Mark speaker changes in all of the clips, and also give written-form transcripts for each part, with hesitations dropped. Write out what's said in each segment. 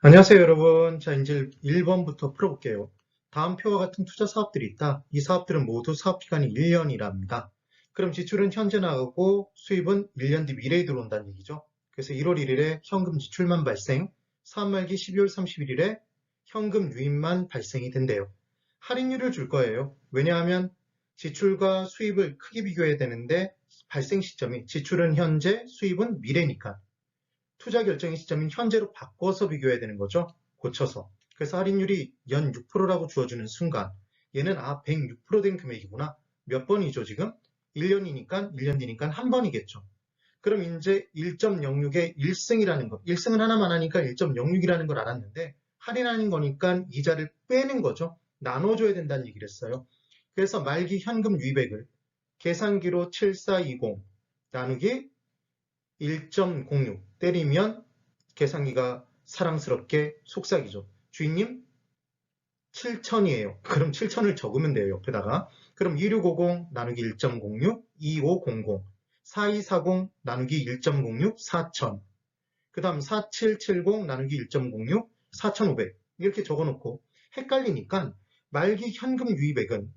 Speaker 1: 안녕하세요, 여러분. 자, 이제 1번부터 풀어볼게요. 다음 표와 같은 투자 사업들이 있다. 이 사업들은 모두 사업 기간이 1년이랍니다. 그럼 지출은 현재 나가고 수입은 1년 뒤 미래에 들어온다는 얘기죠. 그래서 1월 1일에 현금 지출만 발생, 사업 말기 12월 31일에 현금 유입만 발생이 된대요. 할인율을 줄 거예요. 왜냐하면 지출과 수입을 크게 비교해야 되는데 발생 시점이 지출은 현재, 수입은 미래니까. 투자 결정의 시점인 현재로 바꿔서 비교해야 되는 거죠. 고쳐서. 그래서 할인율이 연 6%라고 주어주는 순간 얘는 106%된 금액이구나. 몇 번이죠 지금? 1년이니까 1년 뒤니까 한 번이겠죠. 그럼 이제 1.06의 1승이라는 거. 1승은 하나만 하니까 1.06이라는 걸 알았는데 할인하는 거니까 이자를 빼는 거죠. 나눠줘야 된다는 얘기를 했어요. 그래서 말기 현금 유입액을 계산기로 7420 나누기 1.06 때리면 계산기가 사랑스럽게 속삭이죠. 주인님 7천이에요. 그럼 7천을 적으면 돼요. 옆에다가. 그럼 2650 나누기 1.06 2500 4240 나누기 1.06 4000 그 다음 4770 나누기 1.06 4500 이렇게 적어놓고 헷갈리니까 말기 현금 유입액은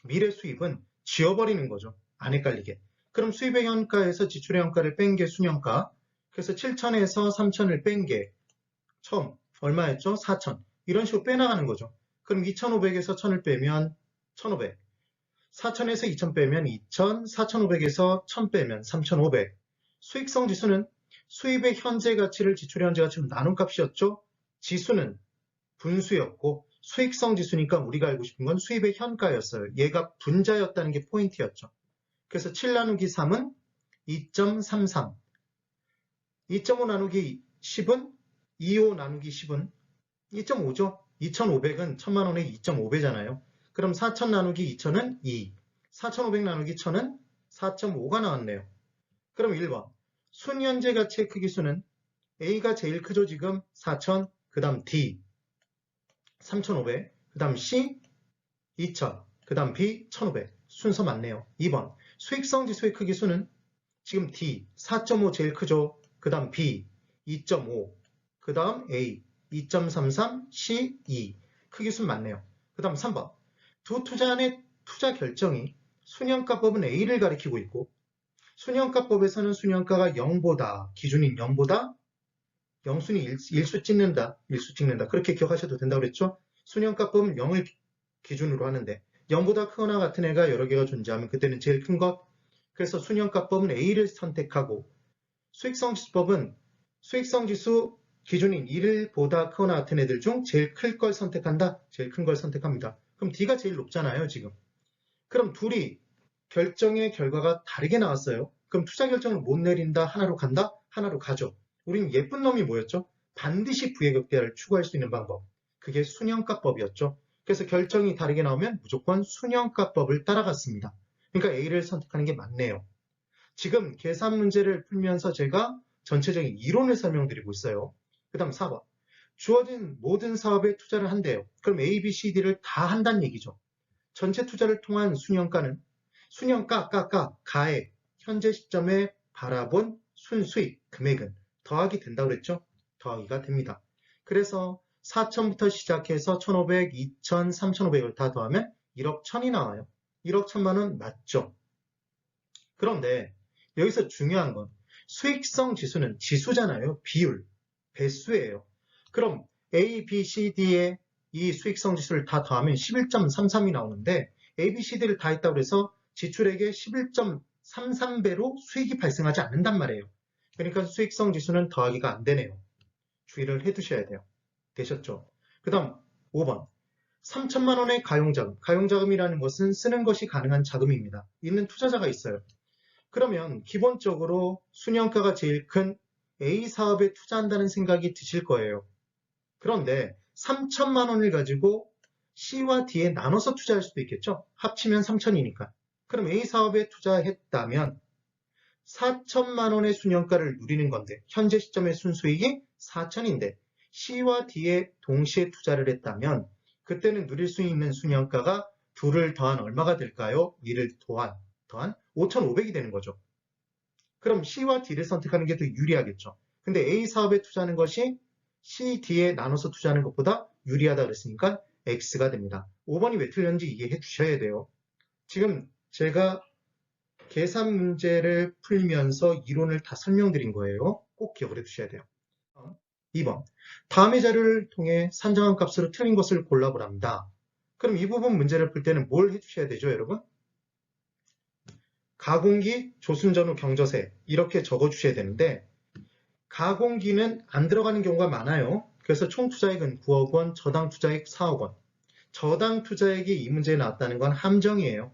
Speaker 1: 미래 수입은 지워버리는 거죠. 안 헷갈리게. 그럼 수입의 현가에서 지출의 현가를 뺀 게 순현가. 그래서 7천에서 3천을 뺀 게 처음 얼마였죠? 4천. 이런 식으로 빼나가는 거죠. 그럼 2,500에서 1,000을 빼면 1,500. 4천에서 2천 빼면 2천, 4,500에서 1,000 빼면 3,500. 수익성 지수는 수입의 현재 가치를 지출의 현재 가치로 나눈 값이었죠. 지수는 분수였고 수익성 지수니까 우리가 알고 싶은 건 수입의 현가였어요. 얘가 분자였다는 게 포인트였죠. 그래서 7 나누기 3은 2.33, 2.5 나누기 10은 2.5 나누기 10은 2.5죠. 2,500은 1,000만 원의 2.5배잖아요. 그럼 4,000 나누기 2,000은 2, 4,500 나누기 1,000은 4.5가 나왔네요. 그럼 1번 순현재 가치의 크기수는 A가 제일 크죠 지금 4,000, 그 다음 D 3,500, 그 다음 C 2,000, 그 다음 B 1,500 순서 맞네요. 2번 수익성 지수의 크기수는 지금 D 4.5 제일 크죠. 그 다음 B 2.5, 그 다음 A 2.33, C 2 크기수 맞네요. 그 다음 3번 두 투자안의 투자 결정이 순현가법은 A를 가리키고 있고 순현가법에서는 순현가가 0보다 기준인 0보다 0순위 1수 찍는다. 1수 찍는다. 그렇게 기억하셔도 된다고 그랬죠? 순현가법은 0을 기준으로 하는데 0보다 크거나 같은 애가 여러 개가 존재하면 그때는 제일 큰 것. 그래서 순현가법은 A를 선택하고 수익성지수법은 수익성지수 기준인 1보다 크거나 같은 애들 중 제일 클 걸 선택한다. 제일 큰 걸 선택합니다. 그럼 D가 제일 높잖아요. 지금. 그럼 둘이 결정의 결과가 다르게 나왔어요. 그럼 투자 결정을 못 내린다. 하나로 간다. 하나로 가죠. 우린 예쁜 놈이 뭐였죠? 반드시 부의 극대화를 추구할 수 있는 방법. 그게 순형가법이었죠. 그래서 결정이 다르게 나오면 무조건 순형가법을 따라갔습니다. 그러니까 A를 선택하는 게 맞네요. 지금 계산 문제를 풀면서 제가 전체적인 이론을 설명드리고 있어요. 그 다음 4번. 주어진 모든 사업에 투자를 한대요. 그럼 A, B, C, D를 다 한다는 얘기죠. 전체 투자를 통한 순현가는 가액, 현재 시점에 바라본 순수익 금액은 더하기 된다고 그랬죠? 더하기가 됩니다. 그래서 4천부터 시작해서 1,500, 2천, 3,500을 다 더하면 1억 1천이 나와요. 1억 1천만 원 맞죠? 그런데 여기서 중요한 건 수익성 지수는 지수잖아요. 비율, 배수예요. 그럼 A, B, C, D의 이 수익성 지수를 다 더하면 11.33이 나오는데 A, B, C, D를 다 했다고 해서 지출액의 11.33배로 수익이 발생하지 않는단 말이에요. 그러니까 수익성 지수는 더하기가 안 되네요. 주의를 해두셔야 돼요. 되셨죠? 그 다음 5번 3천만 원의 가용자금. 가용자금이라는 것은 쓰는 것이 가능한 자금입니다. 있는 투자자가 있어요. 그러면 기본적으로 순현가가 제일 큰 A 사업에 투자한다는 생각이 드실 거예요. 그런데 3천만 원을 가지고 C와 D에 나눠서 투자할 수도 있겠죠. 합치면 3천이니까. 그럼 A 사업에 투자했다면 4천만 원의 순현가를 누리는 건데 현재 시점의 순수익이 4천인데 C와 D에 동시에 투자를 했다면 그때는 누릴 수 있는 순현가가 둘을 더한 얼마가 될까요? 1을 더한 5,500이 되는 거죠. 그럼 C와 D를 선택하는 게 더 유리하겠죠. 근데 A 사업에 투자하는 것이 CD에 나눠서 투자하는 것보다 유리하다 그랬으니까 X가 됩니다. 5번이 왜 틀렸는지 이해해 주셔야 돼요. 지금 제가 계산 문제를 풀면서 이론을 다 설명드린 거예요. 꼭 기억을 해 두셔야 돼요. 2번. 다음의 자료를 통해 산정한 값으로 틀린 것을 골라보랍니다. 그럼 이 부분 문제를 풀 때는 뭘 해주셔야 되죠, 여러분? 가공기, 조순전후, 경저세 이렇게 적어주셔야 되는데 가공기는 안 들어가는 경우가 많아요. 그래서 총 투자액은 9억 원, 저당 투자액 4억 원. 저당 투자액이 이 문제에 나왔다는 건 함정이에요.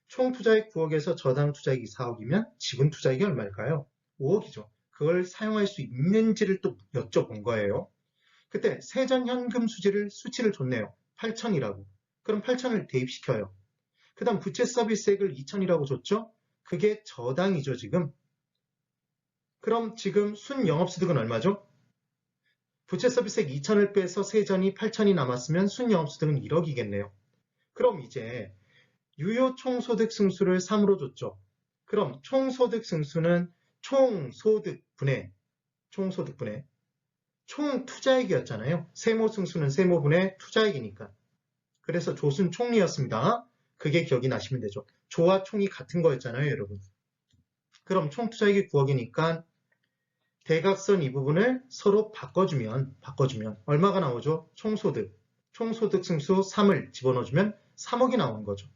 Speaker 1: 총 투자액 9억에서 저당 투자액이 4억이면 지분 투자액이 얼마일까요? 5억이죠. 그걸 사용할 수 있는지를 또 여쭤본 거예요. 그때 세전 현금 수치를 줬네요. 8천이라고. 그럼 8천을 대입시켜요. 그 다음 부채 서비스액을 2천이라고 줬죠? 그게 저당이죠, 지금. 그럼 지금 순영업소득은 얼마죠? 부채 서비스액 2천을 빼서 세전이 8천이 남았으면 순영업소득은 1억이겠네요. 그럼 이제 유효 총소득 승수를 3으로 줬죠. 그럼 총소득 승수는 총소득분의 총투자액이었잖아요. 세모 승수는 세모분의 투자액이니까. 그래서 조순 총리였습니다. 그게 기억이 나시면 되죠. 조와 총이 같은 거였잖아요, 여러분. 그럼 총 투자액이 9억이니까 대각선 이 부분을 서로 바꿔주면 얼마가 나오죠? 총소득 승수 3을 집어넣어주면 3억이 나오는 거죠.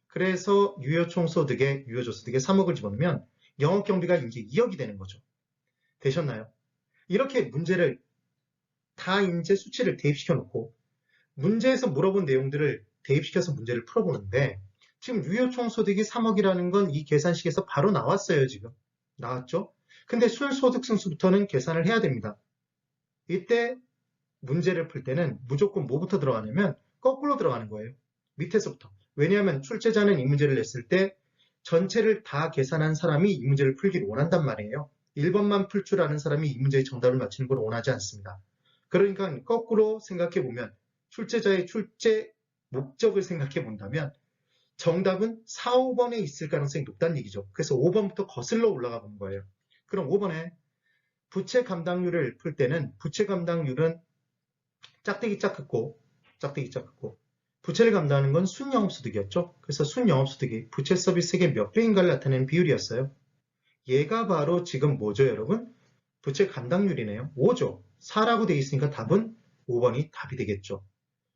Speaker 1: 그래서 유효총소득에 유효조소득에 3억을 집어넣으면 영업경비가 이제 2억이 되는 거죠. 되셨나요? 이렇게 문제를 다 이제 수치를 대입시켜 놓고 문제에서 물어본 내용들을 대입시켜서 문제를 풀어보는데 지금 유효총소득이 3억이라는 건 이 계산식에서 바로 나왔어요. 지금 나왔죠? 근데 순소득 승수부터는 계산을 해야 됩니다. 이때 문제를 풀 때는 무조건 뭐부터 들어가냐면 거꾸로 들어가는 거예요. 밑에서부터. 왜냐하면 출제자는 이 문제를 냈을 때 전체를 다 계산한 사람이 이 문제를 풀기를 원한단 말이에요. 1번만 풀 줄 아는 사람이 이 문제의 정답을 맞히는 걸 원하지 않습니다. 그러니까 거꾸로 생각해 보면 출제자의 출제 목적을 생각해 본다면 정답은 4, 5번에 있을 가능성이 높다는 얘기죠. 그래서 5번부터 거슬러 올라가 보는 거예요. 그럼 5번에 부채 감당률을 풀 때는 부채 감당률은 짝대기 짝 긋고 부채를 감당하는 건 순영업소득이었죠. 그래서 순영업소득이 부채 서비스액의 몇 배인가를 나타내는 비율이었어요. 얘가 바로 지금 뭐죠, 여러분? 부채 감당률이네요. 5죠. 4라고 되어 있으니까 답은 5번이 답이 되겠죠.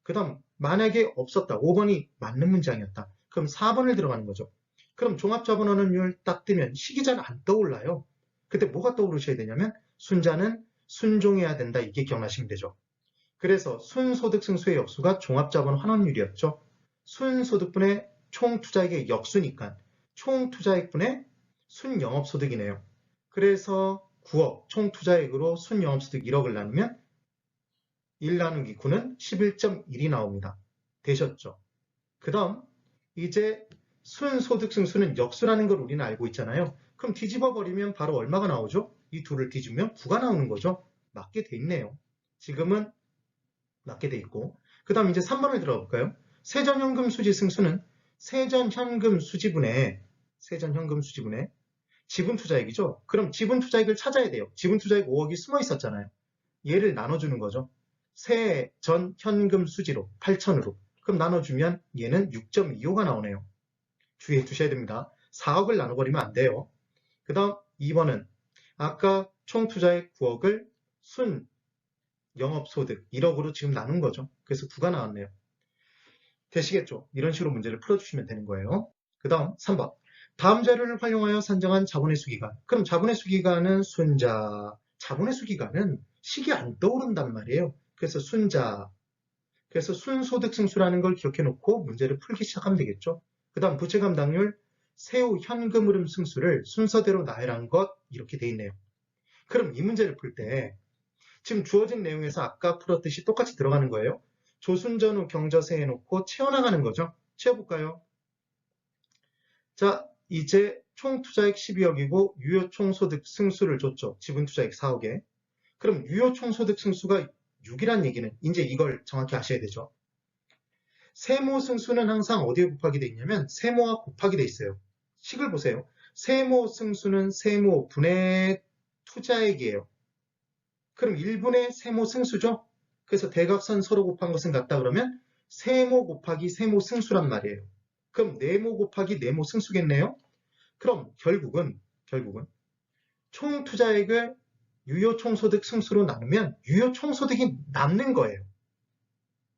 Speaker 1: 그 다음 만약에 없었다. 5번이 맞는 문장이었다. 그럼 4번을 들어가는 거죠. 그럼 종합자본환원율 딱 뜨면 식이 잘 안 떠올라요. 그때 뭐가 떠오르셔야 되냐면 순자는 순종해야 된다. 이게 기억나시면 되죠. 그래서 순소득 승수의 역수가 종합자본 환원율이었죠. 순소득분의 총투자액의 역수니까 총투자액분의 순영업소득이네요. 그래서 9억 총투자액으로 순영업소득 1억을 나누면 1 나누기 9는 11.1이 나옵니다. 되셨죠? 그 다음 이제 순소득 승수는 역수라는 걸 우리는 알고 있잖아요. 그럼 뒤집어 버리면 바로 얼마가 나오죠? 이 둘을 뒤집으면 9가 나오는 거죠. 맞게 돼 있네요. 지금은 맞게 돼 있고 그 다음 이제 3번을 들어가 볼까요? 세전현금 수지 승수는 세전현금 수지분의 지분투자액이죠. 그럼 지분투자액을 찾아야 돼요. 지분투자액 5억이 숨어 있었잖아요. 얘를 나눠주는 거죠. 세전현금 수지로 8천으로 그럼 나눠주면 얘는 6.25가 나오네요. 주의해 주셔야 됩니다. 4억을 나눠버리면 안 돼요. 그 다음 2번은 아까 총투자액 9억을 순 영업소득 1억으로 지금 나눈 거죠. 그래서 9가 나왔네요. 되시겠죠? 이런 식으로 문제를 풀어주시면 되는 거예요. 그 다음 3번. 다음 자료를 활용하여 산정한 자본의 수기간. 그럼 자본의 수기간은 순자. 자본의 수기간은 식이 안 떠오른단 말이에요. 그래서 순자. 그래서 순소득 승수라는 걸 기억해 놓고 문제를 풀기 시작하면 되겠죠. 그 다음 부채 감당률, 세후 현금 흐름 승수를 순서대로 나열한 것 이렇게 돼 있네요. 그럼 이 문제를 풀 때 지금 주어진 내용에서 아까 풀었듯이 똑같이 들어가는 거예요. 조순전후 경저세 해놓고 채워나가는 거죠. 채워볼까요? 자, 이제 총 투자액 12억이고 유효 총소득 승수를 줬죠. 지분 투자액 4억에. 그럼 유효 총소득 승수가 6이란 얘기는 이제 이걸 정확히 아셔야 되죠. 세모 승수는 항상 어디에 곱하기 돼 있냐면 세모와 곱하기 돼 있어요. 식을 보세요. 세모 승수는 세모 분의 투자액이에요. 그럼 1분의 세모 승수죠? 그래서 대각선 서로 곱한 것은 같다 그러면 세모 곱하기 세모 승수란 말이에요. 그럼 네모 곱하기 네모 승수겠네요? 그럼 결국은 총 투자액을 유효 총소득 승수로 나누면 유효 총소득이 남는 거예요.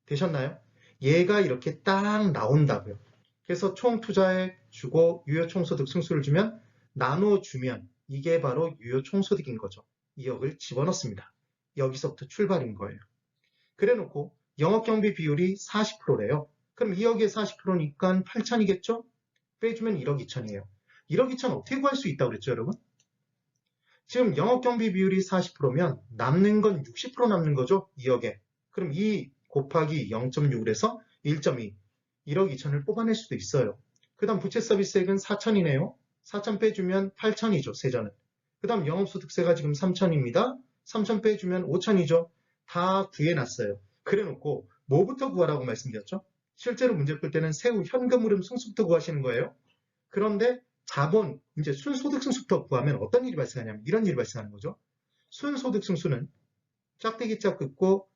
Speaker 1: 되셨나요? 얘가 이렇게 딱 나온다고요. 그래서 총 투자액 주고 유효 총소득 승수를 주면 나눠주면 이게 바로 유효 총소득인 거죠. 2억을 집어넣습니다. 여기서부터 출발인 거예요. 그래놓고 영업경비 비율이 40%래요. 그럼 2억에 40%니까 8천이겠죠? 빼주면 1억 2천이에요. 1억 2천 어떻게 구할 수 있다고 그랬죠, 여러분? 지금 영업경비 비율이 40%면 남는 건 60% 남는 거죠, 2억에. 그럼 2 곱하기 0.6을 해서 1.2, 1억 2천을 뽑아낼 수도 있어요. 그 다음 부채 서비스액은 4천이네요. 4천 빼주면 8천이죠, 세전은. 그 다음 영업소득세가 지금 3천입니다. 3천 빼주면 5천이죠. 다 구해놨어요. 그래놓고 뭐부터 구하라고 말씀드렸죠? 실제로 문제 풀 때는 세후 현금 흐름 승수부터 구하시는 거예요. 그런데 자본, 이제 순소득 승수부터 구하면 어떤 일이 발생하냐면 이런 일이 발생하는 거죠. 순소득 승수는 짝대기 짝 긋고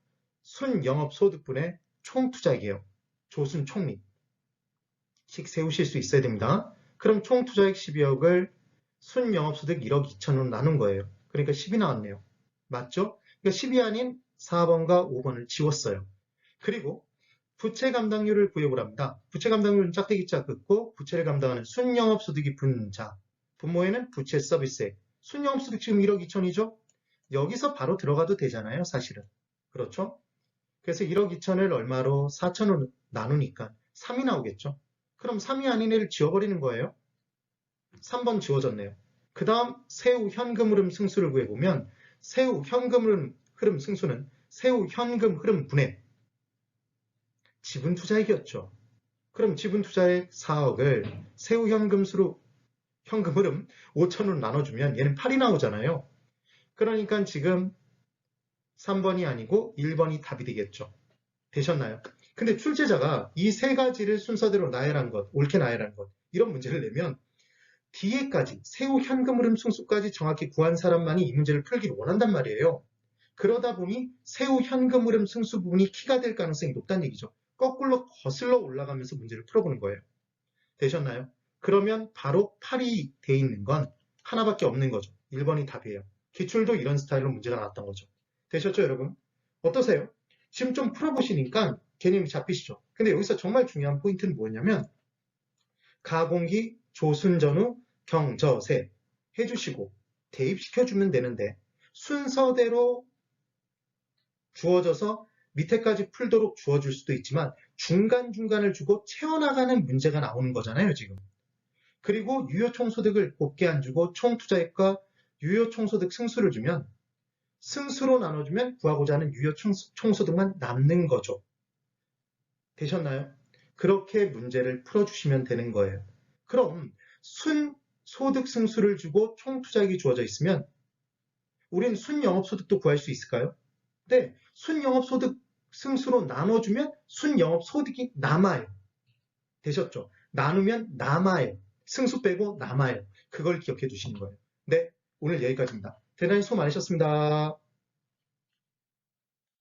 Speaker 1: 순영업소득분의 총투자액이에요. 조순 총리. 식 세우실 수 있어야 됩니다. 그럼 총투자액 12억을 순영업소득 1억 2천으로 나눈 거예요. 그러니까 10이 나왔네요. 맞죠? 그러니까 10이 아닌 4번과 5번을 지웠어요. 그리고 부채 감당률을 구해보라 합니다. 부채 감당률은 짝대기 짝 긋고 부채를 감당하는 순영업소득이 분자. 분모에는 부채 서비스액. 순영업소득 지금 1억 2천이죠? 여기서 바로 들어가도 되잖아요, 사실은. 그렇죠? 그래서 1억 2천을 얼마로 4천으로 나누니까 3이 나오겠죠? 그럼 3이 아닌 애를 지워버리는 거예요. 3번 지워졌네요. 그 다음 세후 현금 흐름 승수를 구해보면 세후 현금 흐름 승수는 세후 현금 흐름 분의 지분 투자액이었죠. 그럼 지분 투자액 4억을 세후 현금 흐름 5천으로 나눠주면 얘는 8이 나오잖아요. 그러니까 지금 3번이 아니고 1번이 답이 되겠죠. 되셨나요? 근데 출제자가 이 세 가지를 순서대로 나열한 것, 옳게 나열한 것, 이런 문제를 내면 뒤에까지 세후 현금 흐름 승수까지 정확히 구한 사람만이 이 문제를 풀기를 원한단 말이에요. 그러다 보니 세후 현금 흐름 승수 부분이 키가 될 가능성이 높다는 얘기죠. 거꾸로 거슬러 올라가면서 문제를 풀어보는 거예요. 되셨나요? 그러면 바로 8이 돼 있는 건 하나밖에 없는 거죠. 1번이 답이에요. 기출도 이런 스타일로 문제가 나왔던 거죠. 되셨죠, 여러분? 어떠세요? 지금 좀 풀어보시니까 개념이 잡히시죠? 근데 여기서 정말 중요한 포인트는 뭐냐면 가공기, 조순전후, 경저세 해주시고 대입시켜주면 되는데 순서대로 주어져서 밑에까지 풀도록 주어줄 수도 있지만 중간중간을 주고 채워나가는 문제가 나오는 거잖아요, 지금. 그리고 유효총소득을 곱게 안 주고 총투자액과 유효총소득 승수를 주면 승수로 나눠주면 구하고자 하는 유효총소득만 남는 거죠. 되셨나요? 그렇게 문제를 풀어주시면 되는 거예요. 그럼 순소득 승수를 주고 총투자액이 주어져 있으면 우린 순영업소득도 구할 수 있을까요? 네, 순영업소득 승수로 나눠주면 순영업소득이 남아요. 되셨죠? 나누면 남아요. 승수 빼고 남아요. 그걸 기억해 두시는 거예요. 네, 오늘 여기까지입니다. 대단히 수고 많으셨습니다.